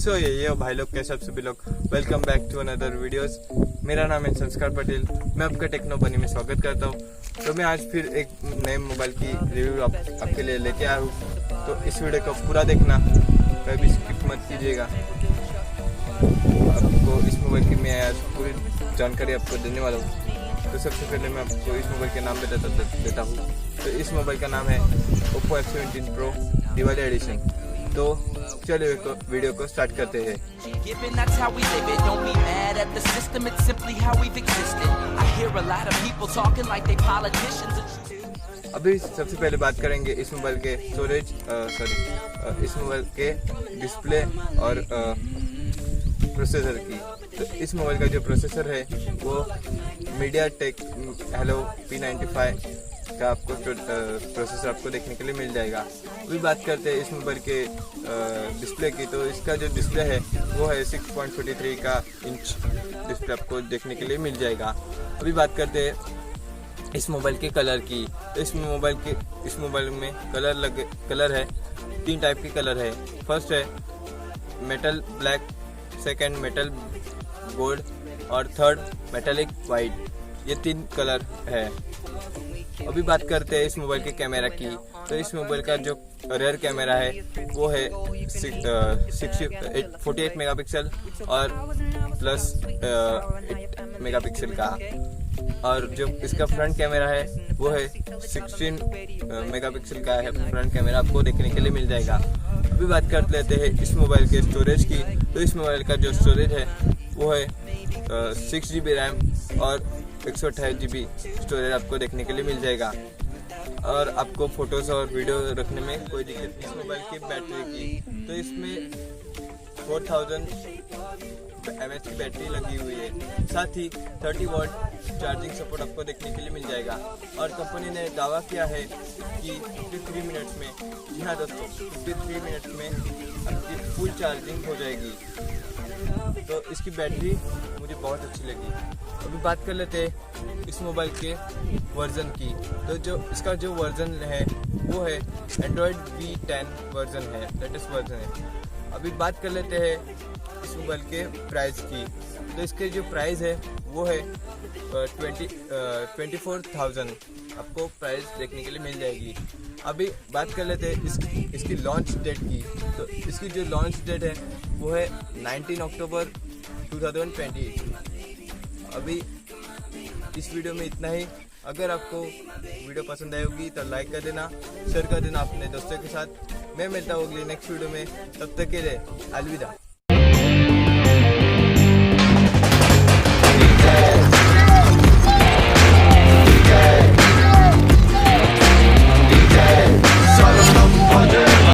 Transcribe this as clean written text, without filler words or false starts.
सो ये भाई लोग कैसे आप सभी लोग, welcome back to another videos. मेरा नाम है संस्कार पटेल, मैं आपका टेक्नो बनी में स्वागत करता हूँ। तो मैं आज फिर एक नए मोबाइल की रिव्यू आपके लिए लेके आया हूँ। तो इस वीडियो को पूरा देखना, कभी स्किप मत कीजिएगा। आपको इस मोबाइल की मैं आज पूरी जानकारी आपको देने वाला हूँ। तो सबसे पहले मैं आपको इस मोबाइल के नाम देता हूँ। तो इस मोबाइल का नाम है Oppo F17 Pro Diwali addition. तो चलिए वीडियो को स्टार्ट करते हैं। अभी सबसे पहले बात करेंगे इस मोबाइल के इस मोबाइल के डिस्प्ले और प्रोसेसर की। तो इस मोबाइल का जो प्रोसेसर है वो MediaTek Helio P95 का आपको प्रोसेसर आपको देखने के लिए मिल जाएगा। अभी बात करते हैं इस मोबाइल के डिस्प्ले की। तो इसका जो डिस्प्ले है वो है 6.43 का इंच डिस्प्ले आपको देखने के लिए मिल जाएगा। अभी बात करते हैं इस मोबाइल के कलर की। तो इस मोबाइल में कलर है, 3 टाइप के कलर है। फर्स्ट है metal black, second metal gold और थर्ड मेटालिक वाइट। ये 3 कलर है। अभी बात करते हैं इस मोबाइल के कैमरा की। तो इस मोबाइल का जो रियर कैमरा है वो है 48 मेगापिक्सल और प्लस 8 मेगापिक्सल का। और जो इसका फ्रंट कैमरा है वो है 16 मेगापिक्सल का है। फ्रंट कैमरा आपको देखने के लिए मिल जाएगा। अभी बात कर लेते हैं इस मोबाइल के स्टोरेज की। तो इस मोबाइल का जो स्टोरेज है वो है 6 GB रैम और 128 GB स्टोरेज आपको देखने के लिए मिल जाएगा। और आपको फोटोज और वीडियो रखने में कोई दिक्कत नहीं। इस मोबाइल की बैटरी की, तो इसमें 4000 mAh की बैटरी लगी हुई है। साथ ही 30 वॉट चार्जिंग सपोर्ट आपको देखने के लिए मिल जाएगा। और कंपनी ने दावा किया है कि 53 मिनट्स में, जी हाँ दोस्तों, 53 मिनट्स में आपकी फुल चार्जिंग हो जाएगी। तो इसकी बैटरी मुझे बहुत अच्छी लगी। अभी बात कर लेते हैं इस मोबाइल के वर्जन की। तो जो इसका जो वर्जन है वो है Android V10 वर्जन है, लेटेस्ट वर्जन है। अभी बात कर लेते हैं इस मोबाइल के प्राइस की। तो इसके जो प्राइस है वो है 24,000 आपको प्राइस देखने के लिए मिल जाएगी। अभी बात कर लेते हैं इसकी लॉन्च डेट की। तो इसकी जो लॉन्च डेट है वो है 19 अक्टूबर 2020। अभी इस वीडियो में इतना ही। अगर आपको वीडियो पसंद आई होगी तो लाइक कर देना, शेयर कर देना अपने दोस्तों के साथ। मैं मिलता हूँ अगली नेक्स्ट वीडियो में। तब तक के लिए अलविदा।